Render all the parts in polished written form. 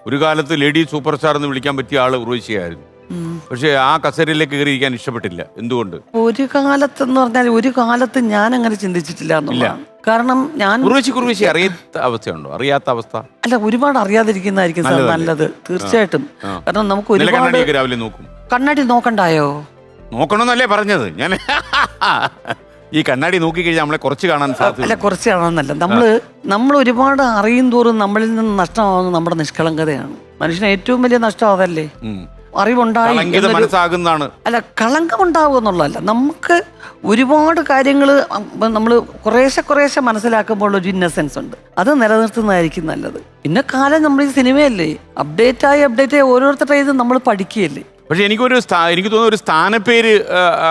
ഒരു കാലത്ത് lady super star എന്ന് വിളിക്കാൻ പറ്റിയ ആള് ഉർവശിയായിരുന്നു. പക്ഷെ ആ കസേരയിലേക്ക് കയറിയിരിക്കാൻ ഇഷ്ടപ്പെട്ടില്ല. എന്തുകൊണ്ട്? ഒരു കാലത്തെന്ന് പറഞ്ഞാൽ ഒരു കാലത്ത് ഞാൻ അങ്ങനെ ചിന്തിച്ചിട്ടില്ല എന്നുള്ളതാണ്. കാരണം ഞാൻ ഉർവശി അറിയാത്ത അവസ്ഥയുണ്ടോ? അറിയാത്ത അവസ്ഥ അല്ല, ഒരുപാട് അറിയാതിരിക്കുന്നതായിരിക്കും സാർ നല്ലത്. തീർച്ചയായിട്ടും. കാരണം നമുക്ക് ഒരുപാട് രാവിലെ നോക്കും. കണ്ണാടി നോക്കണ്ടായോ? നോക്കണമെന്നല്ലേ പറഞ്ഞത് ഞാൻ. ഈ കണ്ണാടി നോക്കിക്കഴിഞ്ഞാൽ നമ്മളെ കുറച്ച് കാണാൻ സാധിക്കും. അല്ല, കുറച്ച് കാണാമെന്നല്ല, നമ്മൾ ഒരുപാട് അറിയും തോറും നമ്മളിൽ നിന്ന് നഷ്ടമാവുന്നത് നമ്മുടെ നിഷ്കളങ്കതയാണ്. മനുഷ്യന് ഏറ്റവും വലിയ നഷ്ടം അതല്ലേ. അറിവുണ്ടായി മനസ്സാകുന്നതാണ്. അല്ല, കളങ്കം ഉണ്ടാവുക എന്നുള്ളതല്ല. നമുക്ക് ഒരുപാട് കാര്യങ്ങൾ നമ്മൾ കുറേശ്ശെ മനസ്സിലാക്കുമ്പോൾ ഒരു ഇന്നസെൻസ് ഉണ്ട്. അത് നിലനിർത്തുന്നതായിരിക്കും നല്ലത്. പിന്നെ കാലം നമ്മൾ ഈ സിനിമയല്ലേ, അപ്ഡേറ്റ് ആയി ഓരോരുത്തരുടെ ഇത് നമ്മൾ പഠിക്കുകയല്ലേ. പക്ഷെ എനിക്ക് തോന്നുന്നു ഒരു സ്ഥാനപ്പേര്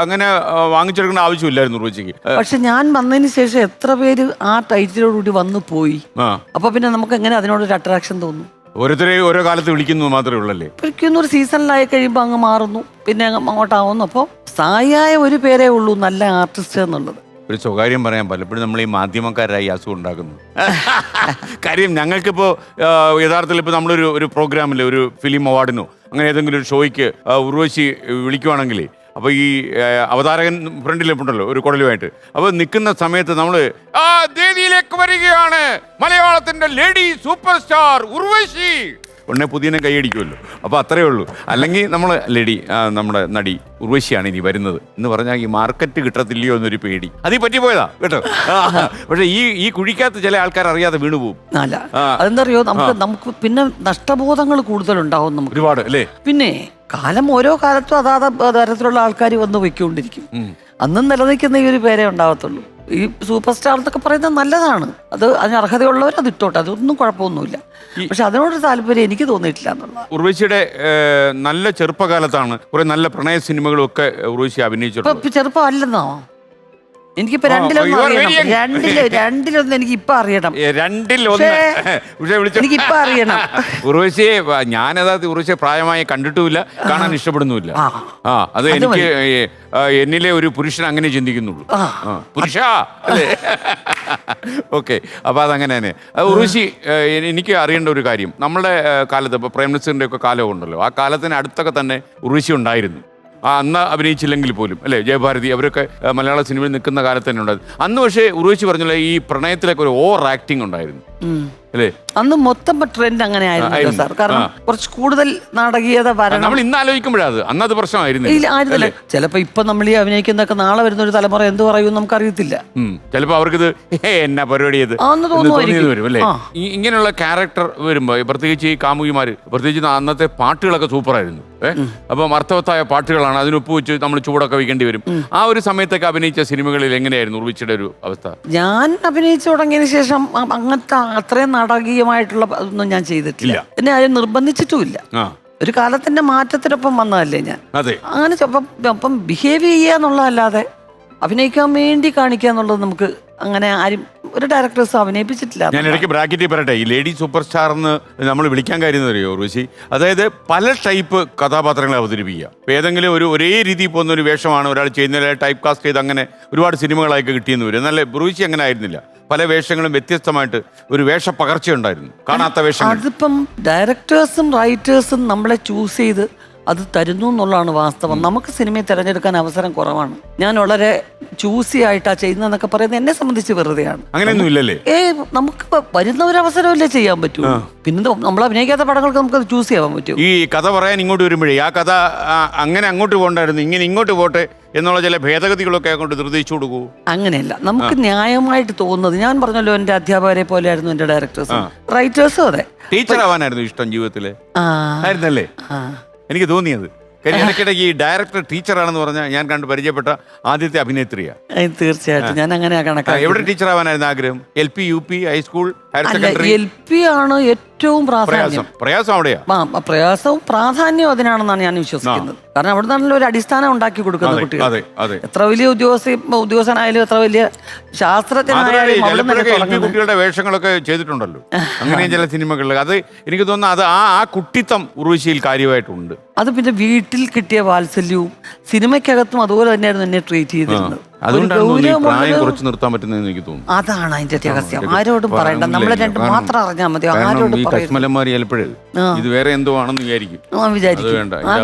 അങ്ങനെ വാങ്ങിച്ചെടുക്കേണ്ട ആവശ്യമില്ലായിരുന്നു ഉർവശിക്ക്. പക്ഷെ ഞാൻ വന്നതിന് ശേഷം എത്ര പേര് ആ ടൈറ്റിലോടുകൂടി വന്നു പോയി. അപ്പൊ പിന്നെ നമുക്ക് എങ്ങനെ അതിനോടൊരു അട്രാക്ഷൻ തോന്നും? ഓരോരുത്തരെ ഓരോ കാലത്ത് വിളിക്കുന്നു മാത്രമേ ഉള്ളല്ലേ. വിളിക്കുന്ന ഒരു സീസണിലായി കഴിയുമ്പോൾ അങ്ങ് മാറുന്നു, പിന്നെ അങ്ങോട്ടാവുന്നു. അപ്പോൾ സ്ഥായിയായ ഒരു പേരേ ഉള്ളൂ നല്ല ആർട്ടിസ്റ്റ് എന്നുള്ളത്. ഒരു സ്വകാര്യം പറയാൻ പലപ്പോഴും നമ്മൾ ഈ മാധ്യമക്കാരായി അസുഖം ഉണ്ടാക്കുന്നു. കാര്യം ഞങ്ങൾക്കിപ്പോൾ യഥാർത്ഥത്തിൽ ഇപ്പോൾ നമ്മളൊരു പ്രോഗ്രാമിൽ ഒരു ഫിലിം അവാർഡിനോ അങ്ങനെ ഏതെങ്കിലും ഒരു ഷോയ്ക്ക് ഉർവശി വിളിക്കുവാണെങ്കിൽ, അപ്പോൾ ഈ അവതാരകൻ ഫ്രണ്ടിലുണ്ടല്ലോ ഒരു കുടലുമായിട്ട്, അപ്പോൾ നിൽക്കുന്ന സമയത്ത് നമ്മൾ വേദിയിലേക്ക് വരികയാണ് മലയാളത്തിന്റെ ലേഡി സൂപ്പർ സ്റ്റാർ ഉർവശി, ഉടനെ പുതിയനെ കൈയടിക്കുമല്ലോ. അപ്പോൾ അത്രയേ ഉള്ളൂ. അല്ലെങ്കിൽ നമ്മൾ നമ്മുടെ നടി ഉർവശിയാണ് ഇനി വരുന്നത് എന്ന് പറഞ്ഞാൽ ഈ മാർക്കറ്റ് കിട്ടത്തില്ലയോ എന്നൊരു പേടി അതീ പറ്റിപ്പോയതാ കേട്ടോ. പക്ഷെ ഈ കുഴിക്കകത്ത് ചില ആൾക്കാർ അറിയാതെ വീണുപോകും. അല്ല, അതെന്തറിയോ, നമുക്ക് പിന്നെ നഷ്ടബോധങ്ങൾ കൂടുതലുണ്ടാവും നമുക്ക് ഒരുപാട് അല്ലേ. പിന്നെ കാലം ഓരോ കാലത്തും അതാത് തരത്തിലുള്ള ആൾക്കാർ വന്ന് പൊയ്ക്കൊണ്ടിരിക്കും. അന്നും നിലനിൽക്കുന്ന ഈ ഒരു പേരേ ഉണ്ടാവത്തുള്ളൂ. ഈ സൂപ്പർ സ്റ്റാർ എന്നൊക്കെ പറയുന്നത് നല്ലതാണ്. അതിന് അർഹതയുള്ളവർ അത് ഇട്ടോട്ടെ, അതൊന്നും കുഴപ്പമൊന്നുമില്ല. പക്ഷെ അതിനോടൊരു താല്പര്യം എനിക്ക് തോന്നിയിട്ടില്ല എന്നുള്ള. ഉർവശിയുടെ നല്ല ചെറുപ്പകാലത്താണ് കുറെ നല്ല പ്രണയ സിനിമകളും ഒക്കെ ഉർവശി അഭിനയിച്ചിട്ടുണ്ട്. ചെറുപ്പം അല്ലെന്നോ? എനിക്കിപ്പോ രണ്ടിലൊന്ന് എനിക്ക് ഇപ്പൊ അറിയണം. എനിക്കിപ്പൊ അറിയണം. ഉർവശിയെ ഉർവശിയെ പ്രായമായി കണ്ടിട്ടുമില്ല, കാണാൻ ഇഷ്ടപ്പെടുന്നുമില്ല. അത് എനിക്ക് എന്നിലെ ഒരു പുരുഷൻ അങ്ങനെ ചിന്തിക്കുന്നുള്ളൂ. പുരുഷ അല്ലേ? ഓക്കെ, അപ്പൊ അതങ്ങനെ തന്നെ. ഉർവശി, എനിക്ക് അറിയേണ്ട ഒരു കാര്യം, നമ്മുടെ കാലത്ത് ഇപ്പൊ പ്രേം നസീറിന്റെ ഒക്കെ കാലം ഉണ്ടല്ലോ, ആ കാലത്തിന് അടുത്തൊക്കെ തന്നെ ഉർവശി ഉണ്ടായിരുന്നു. അന്ന് അഭിനയിച്ചില്ലെങ്കിൽ പോലും അല്ലേ, ജയഭാരതി അവരൊക്കെ മലയാള സിനിമയിൽ നിൽക്കുന്ന കാലത്ത് തന്നെ ഉണ്ടായിരുന്നു. അന്ന് പക്ഷേ ഉർവശി പറഞ്ഞല്ലോ ഈ പ്രണയത്തിലൊക്കെ ഒരു ഓവർ ആക്ടിങ് ഉണ്ടായിരുന്നു അല്ലേ. അന്ന് മൊത്തം ട്രെൻഡ് അങ്ങനെ ആയിരുന്നു സാർ. കാരണം കുറച്ച് കൂടുതൽ നാടകീയത വരണം. നമ്മൾ ഇന്ന് ആലോചിക്കുമ്പോഴത് അന്നത് പ്രശ്നമായിരുന്നില്ല. ചിലപ്പോ ഇപ്പൊ നമ്മൾ ഈ അഭിനയിക്കുന്നൊക്കെ നാളെ വരുന്ന ഒരു തലമുറ എന്ത് പറയും നമുക്കറിയത്തില്ല. ചിലപ്പോ അവർക്കിത് എന്നാ പരിപാടി വരും അല്ലേ. ഇങ്ങനെയുള്ള ക്യാരക്ടർ വരുമ്പോ പ്രത്യേകിച്ച് ഈ കാമുകിമാര്, പ്രത്യേകിച്ച് അന്നത്തെ പാട്ടുകളൊക്കെ സൂപ്പറായിരുന്നു. അപ്പം അർത്ഥവത്തായ പാട്ടുകളാണ്, അതിനൊപ്പ് വെച്ച് നമ്മൾ ചൂടൊക്കെ വയ്ക്കേണ്ടി വരും. ആ ഒരു സമയത്തൊക്കെ അഭിനയിച്ച സിനിമകളിൽ എങ്ങനെയായിരുന്നു ഉർവശിയുടെ ഒരു അവസ്ഥ? ഞാൻ അഭിനയിച്ചു തുടങ്ങിയതിന് ശേഷം അങ്ങനത്തെ അത്രയും നാടകീയമായിട്ടുള്ള ഒന്നും ഞാൻ ചെയ്തിട്ടില്ല. എന്നെ ആരും നിർബന്ധിച്ചിട്ടുമില്ല. ഒരു കാലത്തിന്റെ മാറ്റത്തിനൊപ്പം വന്നതല്ലേ ഞാൻ. അങ്ങനെ അപ്പം ബിഹേവ് ചെയ്യുക എന്നുള്ളതല്ലാതെ അഭിനയിക്കാൻ വേണ്ടി കാണിക്കുക എന്നുള്ളത് നമുക്ക് അങ്ങനെ ആരും ഒരു ഡയറക്ടേഴ്സ് അഭിനയിപ്പിച്ചിട്ടില്ല. ഞാൻ ഇടയ്ക്ക് ബ്രാക്കറ്റിൽ പറയട്ടെ, ഈ ലേഡി സൂപ്പർ സ്റ്റാർ എന്ന് നമ്മൾ വിളിക്കാൻ കാര്യം അറിയോ ഉർവശി? അതായത് പല ടൈപ്പ് കഥാപാത്രങ്ങളെ അവതരിപ്പിക്കുക. ഏതെങ്കിലും ഒരേ രീതിയിൽ പോകുന്ന ഒരു വേഷമാണ് ഒരാൾ ചെയ്യുന്ന ടൈപ്പ് കാസ്റ്റ് ചെയ്ത് അങ്ങനെ ഒരുപാട് സിനിമകളായിട്ട് കിട്ടിയെന്ന് വരും. എന്നാൽ ഉർവശി അങ്ങനെ ആയിരുന്നില്ല. പല വേഷങ്ങളും വ്യത്യസ്തമായിട്ട് ഒരു വേഷ പകർച്ചയുണ്ടായിരുന്നു, കാണാത്ത വേഷങ്ങൾ. അതിപ്പം ഡയറക്ടേഴ്സും റൈറ്റേഴ്സും നമ്മളെ ചൂസ് ചെയ്ത് അത് തരുന്നു എന്നുള്ളതാണ് വാസ്തവം. നമുക്ക് സിനിമയെ തിരഞ്ഞെടുക്കാൻ അവസരം കുറവാണ്. ഞാൻ വളരെ ചൂസി ആയിട്ടാ ചെയ്യുന്നതെന്നൊക്കെ പറയുന്നത് എന്നെ സംബന്ധിച്ച് വെറുതെയാണ്. അങ്ങനെയൊന്നും ഇല്ലല്ലേ. നമുക്ക് വരുന്ന ഒരു അവസരമല്ലേ ചെയ്യാൻ പറ്റൂ. പിന്നെ നമ്മൾ അഭിനയിക്കാത്ത പടങ്ങൾക്ക് നമുക്ക് അത് ചൂസ് ചെയ്യാൻ പറ്റും. ഈ കഥ പറയാൻ ഇങ്ങോട്ട് വരുമ്പോഴേ ആ കഥ അങ്ങനെ അങ്ങോട്ട് പോകണ്ടായിരുന്നു, ഇങ്ങനെ ഇങ്ങോട്ട് പോട്ടെ എന്നുള്ള ചില ഭേദഗതികളൊക്കെ കൊണ്ട് നിർദ്ദേശിച്ചു കൊടുക്കൂ. അങ്ങനെയല്ല, നമുക്ക് ന്യായമായിട്ട് തോന്നുന്നത്. ഞാൻ പറഞ്ഞല്ലോ, എന്റെ അധ്യാപകരെ പോലെയായിരുന്നു എന്റെ ഡയറക്ടേഴ്സും റൈറ്റേഴ്സും. അതെ, ടീച്ചർ ആവാനായിരുന്നു ഇഷ്ടം ജീവിതത്തില് ആയിരുന്നല്ലേ എനിക്ക് തോന്നിയത്. ഇടയ്ക്കിടയ്ക്ക് ഈ ഡയറക്ടർ ടീച്ചറാണെന്ന് പറഞ്ഞാൽ ഞാൻ കണ്ട് പരിചയപ്പെട്ട ആദ്യത്തെ അഭിനേത്രിയാണ്. തീർച്ചയായിട്ടും ഞാൻ അങ്ങനെ കണക്കാക്കി. എവിടെ ടീച്ചർ ആവാനായിരുന്നു ആഗ്രഹം? LP, UP, high school, higher secondary? LP ആണ് ഏറ്റവും പ്രയാസം അവിടെയാ. പ്രയാസവും പ്രാധാന്യവും അതിനാണെന്നാണ് ഞാൻ വിശ്വസിക്കുന്നത്. കാരണം അവിടെ നിന്നാണല്ലോ ഒരു അടിസ്ഥാനം ഉണ്ടാക്കി കൊടുക്കുന്ന കുട്ടികൾ. എത്ര വലിയ ഉദ്യോഗസ്ഥനായാലും എത്ര വലിയ ശാസ്ത്രജ്ഞനായാലും കുട്ടികളുടെ വേഷങ്ങളൊക്കെ ചെയ്തിട്ടുണ്ടല്ലോ അങ്ങനെ ചില സിനിമകളിൽ. അത് എനിക്ക് തോന്നുന്നു അത് ആ കുട്ടിത്തം ഉർവശിയിൽ കാര്യമായിട്ടുണ്ട്. അത് പിന്നെ വീട്ടിൽ കിട്ടിയ വാത്സല്യവും സിനിമയ്ക്കകത്തും അതുപോലെ തന്നെയായിരുന്നു എന്നെ ട്രീറ്റ് ചെയ്തിരുന്നത്. അതുകൊണ്ടാണ് തോന്നുന്നു ഈ പ്രായം ഗൗരവമുള്ളത് കുറച്ച് നിർത്താൻ പറ്റുന്നതെന്ന് എനിക്ക് തോന്നുന്നു. അതാണ് അതിന്റെ രഹസ്യം. ആരോടും പറയണ്ട, നമ്മള് രണ്ട് മാത്രം അറിഞ്ഞാൽ മതി. ആരോടും ഈ കശ്മലന്മാർ ചിലപ്പോഴേ ഇത് വേറെ എന്തോ ആണെന്ന് വിചാരിക്കും. വിചാരിക്കും. വേണ്ട,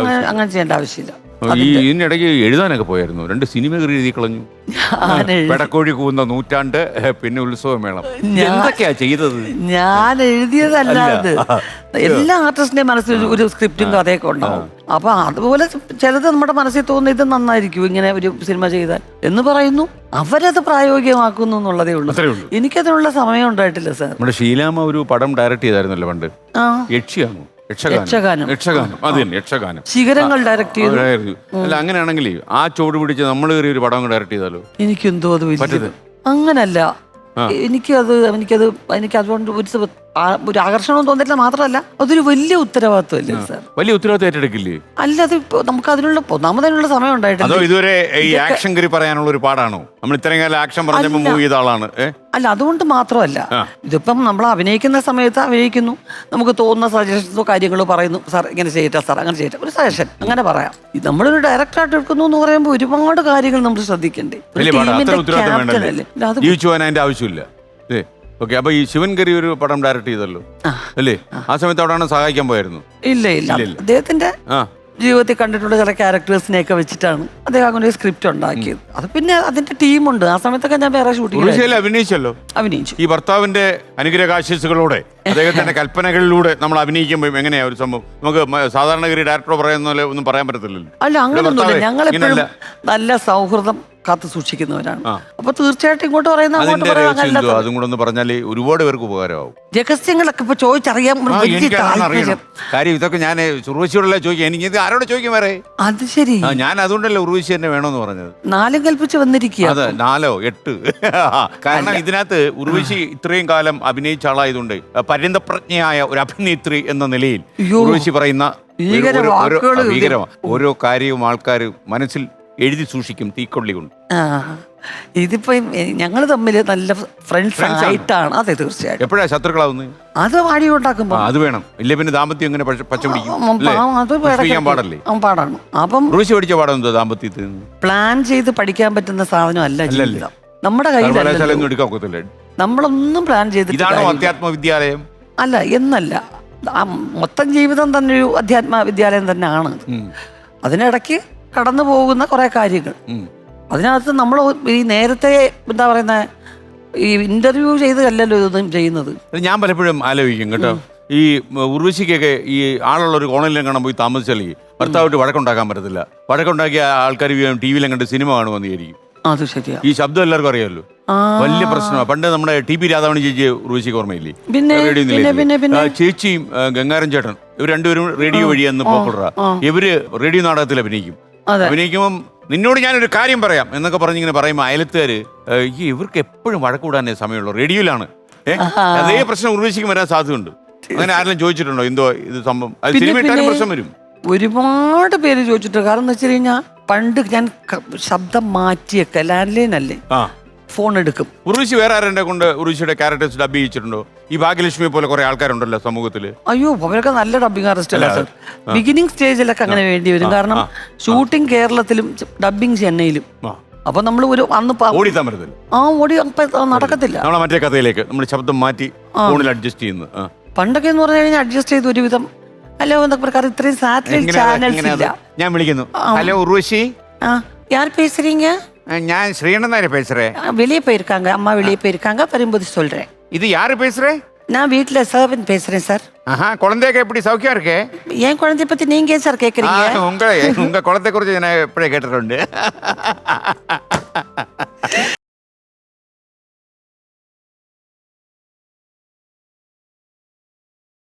അങ്ങനെ ചെയ്യേണ്ട ആവശ്യമില്ല. ഈ ഇതിനിടയ്ക്ക് എഴുതാനൊക്കെ പോയായിരുന്നു, 2 സിനിമ എഴുതി കളഞ്ഞു. പെടക്കോഴി കൂന്ന നൂറ്റാണ്ട്, പിന്നെ ഉത്സവമേളം. എന്തൊക്കെയാ ചെയ്തത്? ഞാൻ എഴുതിയതല്ല അത്. എല്ലാ ആർട്ടിസ്റ്റിന്റെയും മനസ്സിൽ ഒരു സ്ക്രിപ്റ്റും കഥയൊക്കെ ഉണ്ടാവും. അപ്പൊ അതുപോലെ ചിലത് നമ്മുടെ മനസ്സിൽ തോന്നുന്ന ഇത് നന്നായിരിക്കും ഇങ്ങനെ ഒരു സിനിമ ചെയ്താൽ എന്ന് പറയുന്നു. അവരത് പ്രായോഗികമാക്കുന്നു എന്നുള്ളതേ ഉള്ളൂ. എനിക്കതിനുള്ള സമയം ഉണ്ടായിട്ടില്ല സാർ. നമ്മുടെ ഷീലാമ്മ ഒരു പടം ഡയറക്ട് ചെയ്തായിരുന്നല്ലോ പണ്ട്, യക്ഷിയാണോ? യക്ഷഗാനം. അത് തന്നെ, യക്ഷഗാനം. ശിഖരങ്ങൾ ഡയറക്ട് ചെയ്തു. അല്ല, അങ്ങനെയാണെങ്കിൽ ആ ചുവട് പിടിച്ച് നമ്മൾ കയറി ഒരു പടം ഡയറക്ട് ചെയ്താലോ? എനിക്കെന്തോ അത് വലിയത് അങ്ങനല്ല. എനിക്ക് അതുകൊണ്ട് ഒരു ആകർഷണം തോന്നിയിട്ടില്ല. മാത്രമല്ല അതൊരു വലിയ ഉത്തരവാദിത്വമല്ലേ സാർ? വലിയ ഉത്തരവാദിത്വം ഏറ്റെടുക്കില്ലേ? അല്ല, അത് നമുക്ക് ഒന്നാമതിനുള്ള സമയം ഉണ്ടായിട്ടില്ല. അതോ ഇതുവരെ ഈ ആക്ഷൻ കറി പറയാനുള്ള ഒരു പാടാണോ? നമ്മൾ ഇത്രയും കാലം ആക്ഷൻ പറഞ്ഞപ്പോൾ മൂവ് ചെയ്ത ആളാണ്. അല്ല, അതുകൊണ്ട് മാത്രമല്ല. ഇതിപ്പം നമ്മൾ അഭിനയിക്കുന്ന സമയത്ത് അഭിനയിക്കുന്നു, നമുക്ക് തോന്നുന്ന സജഷൻസോ കാര്യങ്ങളോ പറയുന്നു. സാർ ഇങ്ങനെ ചെയ്യട്ടെ, സാർ അങ്ങനെ ചെയ്യട്ടെ, ഒരു സജഷൻ അങ്ങനെ പറയാം. നമ്മളൊരു ഡയറക്ടറായിട്ട് എടുക്കുന്നു എന്ന് പറയുമ്പോൾ ഒരുപാട് കാര്യങ്ങൾ നമ്മൾ ശ്രദ്ധിക്കണ്ടേ. ജീവിച്ചുപോകാൻ ആവശ്യമില്ല. ഓക്കെ, അപ്പൊ ഈ ശിവൻകരി ഒരു പടം ഡയറക്ട് ചെയ്തല്ലോ അല്ലേ? ആ സമയത്ത് അവിടെയാണ് സഹായിക്കാൻ പോയായിരുന്നു? ഇല്ല, അദ്ദേഹത്തിന്റെ ജീവിതത്തിൽ കണ്ടിട്ടുള്ള ചില ക്യാരക്ടേഴ്സിനെയൊക്കെ വെച്ചിട്ടാണ് അദ്ദേഹം അങ്ങനെ ഒരു സ്ക്രിപ്റ്റ് ഉണ്ടാക്കിയത്. അത് പിന്നെ അതിന്റെ ടീമുണ്ട്. ആ സമയത്തൊക്കെ ഞാൻ വേറെ ഷൂട്ടിംഗ് അഭിനയിച്ചു. ഈ ഭർത്താവിന്റെ അനുഗ്രഹാശിസുകളോടെ അദ്ദേഹത്തിന്റെ കൽപ്പനകളിലൂടെ നമ്മൾ അഭിനയിക്കുമ്പോൾ എങ്ങനെയാ ഒരു സംഭവം? നമുക്ക് സാധാരണഗതി ഡയറക്ടർ പറയുന്ന പോലെ ഒന്നും പറയാൻ പറ്റത്തില്ലല്ലോ. അല്ല, അങ്ങനെയൊന്നുമില്ല. ഞങ്ങളെപ്പോഴും നല്ല സൗഹൃദം കാത്തു സൂക്ഷിക്കുന്നവരാണ്. അപ്പൊ തീർച്ചയായിട്ടും ഇങ്ങോട്ട് പറയുന്ന അതും കൂടെ ഒന്ന് പറഞ്ഞാല് ഒരുപാട് പേർക്ക് ഉപകാരമാവും. രഹസ്യങ്ങളൊക്കെ ഇപ്പൊ ചോദിച്ചറിയാൻ കാര്യം ഇതൊക്കെ ഞാൻ ഉർവശിയോടല്ല ചോദിക്കാം. എനിക്ക് ഇത് ആരോട് ചോദിക്കും വേറെ? അത് ശരി, ഞാൻ അതുകൊണ്ടല്ലേ ഉർവശി തന്നെ വേണമെന്ന് പറഞ്ഞത്. 4 കൽപ്പിച്ച് വന്നിരിക്കുക. അതെ, 4 or 8. കാരണം ഇതിനകത്ത് ഉർവശി ഇത്രയും കാലം അഭിനയിച്ച ആളായതുകൊണ്ട് പരിന്തപ്രജ്ഞയായ ഒരു അഭിനേത്രി എന്ന നിലയിൽ ഉർവശി പറയുന്ന ഓരോ കാര്യവും ആൾക്കാർ മനസ്സിൽ എഴുതി സൂക്ഷിക്കും തീക്കൊള്ളി കൊണ്ട്. ഇതിപ്പോ ഞങ്ങള് തമ്മിൽ നല്ല ഫ്രണ്ട്സ് ആയിട്ടാണ്. അതെ, തീർച്ചയായിട്ടും. എപ്പോഴാ ശത്രുക്കളാവുന്നത്? അത് വാടി ഉണ്ടാക്കുമ്പോ അത് വേണം. ഇല്ല പിന്നെ ദാമ്പത്യം എങ്ങനെ പച്ച പിടിക്കും? പാടല്ലേ? പാടാണ്. അപ്പം ഋഷി പഠിച്ച പാടം എന്തോ ദാമ്പത്യത്തിൽ പ്ലാൻ ചെയ്ത് പഠിക്കാൻ പറ്റുന്ന സാധനമല്ല ജീവിതം. നമ്മുടെ കയ്യിൽ നമ്മളൊന്നും പ്ലാൻ ചെയ്തിട്ട്. ഇതാണോ അധ്യാത്മ വിദ്യാലയം? അല്ല, എന്നല്ല. മൊത്തം ജീവിതം തന്നെ ഒരു അധ്യാത്മ വിദ്യാലയം തന്നെയാണ്. അതിനിടയ്ക്ക് കടന്നു പോകുന്ന കുറെ കാര്യങ്ങൾ. അതിനകത്ത് നമ്മൾ ഈ നേരത്തെ എന്താ പറയുന്ന ഈ ഇന്റർവ്യൂ ചെയ്തല്ലല്ലോ ഇതൊന്നും ചെയ്യുന്നത്. ഞാൻ പലപ്പോഴും ആലോചിക്കും കേട്ടോ, ഈ ഉർവശിക്കൊക്കെ ഈ ആളുള്ള ഒരു കോണലിലും കാണാൻ പോയി താമസിച്ചാലേ ഭർത്താവിട്ട് വഴക്കുണ്ടാക്കാൻ പറ്റത്തില്ല. വഴക്കുണ്ടാക്കിയ ആൾക്കാർ ടിവിയിലും കണ്ട് സിനിമ കാണുമെന്നായിരിക്കും. അത് ശരിയാ. ഈ ശബ്ദം എല്ലാവർക്കും അറിയാമല്ലോ, വലിയ പ്രശ്നമാണ്. പണ്ട് നമ്മുടെ ടി പി രാധാമണി ചേച്ചി ഉർവശിക്ക് ഓർമ്മയില്ലേ? ചേച്ചിയും ഗംഗാരൻ ചേട്ടൻ ഇവർ രണ്ടുപേരും റേഡിയോ വഴി അന്ന് പോപ്പുലറാ. ഇവര് റേഡിയോ നാടകത്തിൽ അഭിനയിക്കുമ്പം നിന്നോട് ഞാനൊരു കാര്യം പറയാം എന്നൊക്കെ പറഞ്ഞിങ്ങനെ പറയുമ്പോൾ അയലത്തുകാര് ഇവർക്ക് എപ്പോഴും വഴക്കൂടാനേ സമയമുള്ളൂ, റേഡിയോയിലാണ്. അതേ പ്രശ്നം ഉർവശിക്ക് വരാൻ സാധ്യതയുണ്ട്. അങ്ങനെ ആരെങ്കിലും ചോദിച്ചിട്ടുണ്ടോ എന്തോ ഇത് സംഭവം? അത് സിനിമ ഇട്ടാലും പ്രശ്നം വരും. ഒരുപാട് പേര് ചോദിച്ചിട്ടുണ്ട്. കാരണം എന്താ വെച്ച് കഴിഞ്ഞാൽ പണ്ട് ഞാൻ ശബ്ദം മാറ്റിയൊക്കെ ലാൻഡ് ലൈൻ അല്ലേ, ഫോൺ എടുക്കും. ഉർവശി വേറെ ആരെ കൊണ്ട് ഉർവശിയുടെ ക്യാരക്ടേഴ്സ് ഡബ് ചെയ്യിച്ചിട്ടുണ്ടോ? ഈ ഭാഗ്യലക്ഷ്മിയെ പോലെ കുറെ ആൾക്കാരുണ്ടല്ലോ സമൂഹത്തില്. അയ്യോ, അവരൊക്കെ നല്ല ഡബിങ് ആർട്ടിസ്റ്റ് അല്ല സാർ. ബിഗിനിങ് സ്റ്റേജിലൊക്കെ അങ്ങനെ വേണ്ടി വരും. കാരണം ഷൂട്ടിംഗ് കേരളത്തിലും ഡബിങ് ചെന്നൈയിലും. അപ്പൊ നമ്മൾ ഓടി നടക്കത്തില്ല. മറ്റേ കഥയിലേക്ക് നമ്മൾ ശബ്ദം മാറ്റി ഫോണിൽ അഡ്ജസ്റ്റ് ചെയ്യുന്നു. പണ്ടൊക്കെ എന്ന് പറഞ്ഞു കഴിഞ്ഞാൽ അഡ്ജസ്റ്റ് ചെയ്ത് ഒരുവിധം ഹലോ എന്നൊക്കെ പ്രകാരം ഇത്രയും സാറ്റലൈറ്റ് ചാനൽസ് ഇല്ല. ഞാൻ വിളിക്കുന്നു, ഹലോ ഉർവശി, யார் பேசுறீங்க? ഞാൻ ശ്രീകണ്ഠൻ பேசுறேன். வெளியே போயிருக்காங்க, அம்மா வெளியே போயிருக்காங்க, வரும்போது சொல்றேன். இது யாரு பேசுறேன்? நான் வீட்டுல சர்வன் பேசுறேன் சார். குழந்தைக்கு எப்படி சௌக்கியம் இருக்கு? என் குழந்தைய பத்தி நீங்க ஏன் சார் கேக்குறீங்க? உங்க குழந்தை குறிச்சு நான் எப்படியே கேட்டிട്ടുണ്ട്.